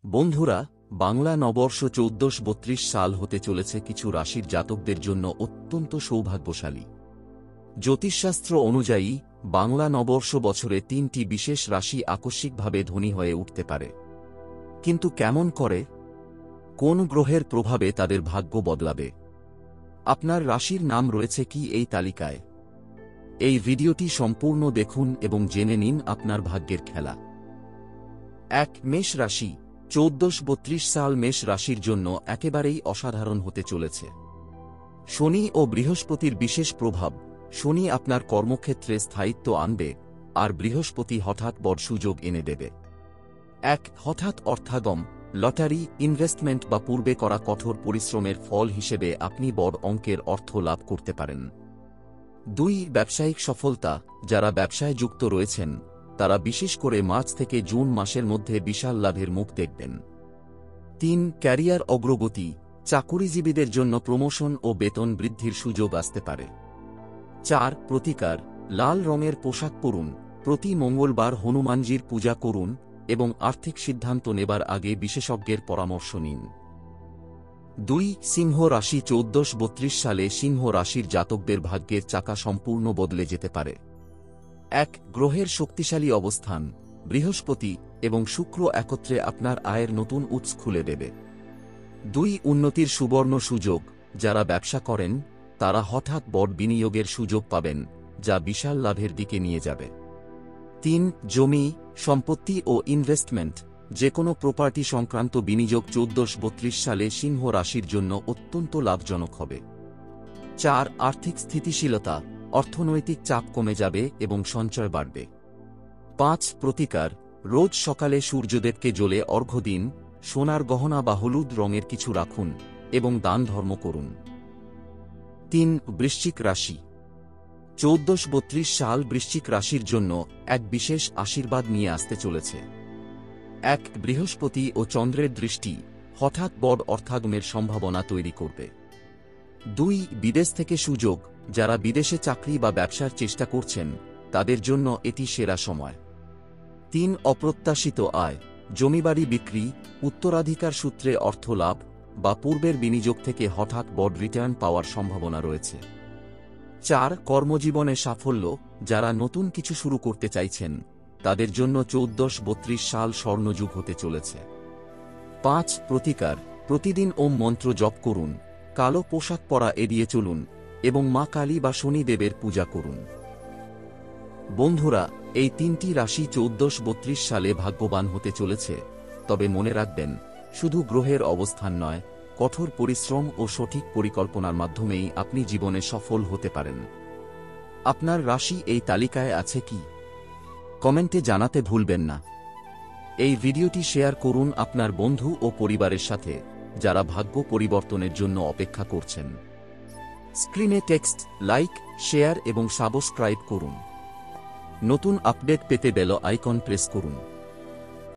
বন্ধুরা, বাংলা নববর্ষ ১৪৩২ সাল হতে চলেছে কিছু রাশির জাতকদের জন্য অত্যন্ত সৌভাগ্যশালী। জ্যোতিষশাস্ত্র অনুযায়ী বাংলা নববর্ষ বছরে ৩টি বিশেষ রাশি আকস্মিকভাবে ধনী হয়ে উঠতে পারে। কিন্তু কেমন করে? কোন গ্রহের প্রভাবে তাদের ভাগ্য বদলাবে? আপনার রাশির নাম রয়েছে কি এই তালিকায়? এই ভিডিওটি সম্পূর্ণ দেখুন এবং জেনে নিন আপনার ভাগ্যের খেলা। ১. মেষ রাশি। ১৪৩২ সাল মেষ রাশির জন্য একেবারেই অসাধারণ হতে চলেছে। শনি ও বৃহস্পতির বিশেষ প্রভাব। শনি আপনার কর্মক্ষেত্রে স্থায়িত্ব আনবে, আর বৃহস্পতি হঠাৎ বড় সুযোগ এনে দেবে। ১. হঠাৎ অর্থাগম। লটারি, ইনভেস্টমেন্ট বা পূর্বে করা কঠোর পরিশ্রমের ফল হিসেবে আপনি বড় অঙ্কের অর্থ লাভ করতে পারেন। ২. ব্যবসায়িক সফলতা। যারা ব্যবসায় যুক্ত রয়েছেন তারা বিশেষ করে মার্চ থেকে জুন মাসের মধ্যে বিশাল লাভের মুখ দেখবেন। ৩. ক্যারিয়ার অগ্রগতি। চাকুরিজীবীদের জন্য প্রমোশন ও বেতন বৃদ্ধির সুযোগ আসতে পারে। ৪. প্রতিকার। লাল রঙের পোশাক পরুন, প্রতি মঙ্গলবার হনুমানজির পূজা করুন এবং আর্থিক সিদ্ধান্ত নেবার আগে বিশেষজ্ঞের পরামর্শ নিন। ২. সিংহ রাশি। ১৪৩২ সালে সিংহ রাশির জাতকদের ভাগ্যের চাকা সম্পূর্ণ বদলে যেতে পারে। ১. গ্রহের শক্তিশালী অবস্থান। বৃহস্পতি এবং শুক্র একত্রে আপনার আয়ের নতুন উৎস খুলে দেবে। ২. উন্নতির সুবর্ণ সুযোগ। যারা ব্যবসা করেন তারা হঠাৎ বড় বিনিয়োগের সুযোগ পাবেন, যা বিশাল লাভের দিকে নিয়ে যাবে। ৩. জমি, সম্পত্তি ও ইনভেস্টমেন্ট। যে কোনো প্রপার্টি সংক্রান্ত বিনিয়োগ ১৪৩২ সালে সিংহ রাশির জন্য অত্যন্ত লাভজনক হবে। ৪. আর্থিক স্থিতিশীলতা। অর্থনৈতিক চাপ কমে যাবে এবং সঞ্চয় বাড়বে। ৫. প্রতিকার। রোজ সকালে সূর্যদেবকে জলে অর্ঘ্য দিন, সোনার গহনা বা হলুদ রঙের কিছু রাখুন এবং দান ধর্ম করুন। ৩. বৃশ্চিক রাশি। ১৪৩২ সাল বৃশ্চিক রাশির জন্য এক বিশেষ আশীর্বাদ নিয়ে আসতে চলেছে। ১. বৃহস্পতি ও চন্দ্রের দৃষ্টি হঠাৎ বড় অর্থাগমের সম্ভাবনা তৈরি করবে। ২. বিদেশ থেকে সুযোগ। যারা বিদেশে চাকরি বা ব্যবসার চেষ্টা করছেন তাদের জন্য এটি সেরা সময়। ৩. অপ্রত্যাশিত আয়। জমিবাড়ি বিক্রি, উত্তরাধিকার সূত্রে অর্থ লাভ বা পূর্বের বিনিয়োগ থেকে হঠাৎ বড় রিটার্ন পাওয়ার সম্ভাবনা রয়েছে। ৪. কর্মজীবনে সাফল্য। যারা নতুন কিছু শুরু করতে চাইছেন তাদের জন্য ১৪৩২ সাল স্বর্ণযুগ হতে চলেছে। ৫. প্রতিকার। প্রতিদিন ওম মন্ত্র জপ করুন, কালো পোশাক পরা এড়িয়ে চলুন এবং মা কালী বা শনিদেবের পূজা করুন। বন্ধুরা, এই ৩টি রাশি ১৪৩২ সালে ভাগ্যবান হতে চলেছে। তবে মনে রাখবেন, শুধু গ্রহের অবস্থান নয়, কঠোর পরিশ্রম ও সঠিক পরিকল্পনার মাধ্যমেই আপনি জীবনে সফল হতে পারেন। আপনার রাশি এই তালিকায় আছে কি? কমেন্টে জানাতে ভুলবেন না। এই ভিডিওটি শেয়ার করুন আপনার বন্ধু ও পরিবারের সাথে, যারা ভাগ্য পরিবর্তনের জন্য অপেক্ষা করছেন। স্ক্রিনে টেক্সট, লাইক, শেয়ার এবং সাবস্ক্রাইব করুন। নতুন আপডেট পেতে বেল আইকন প্রেস করুন।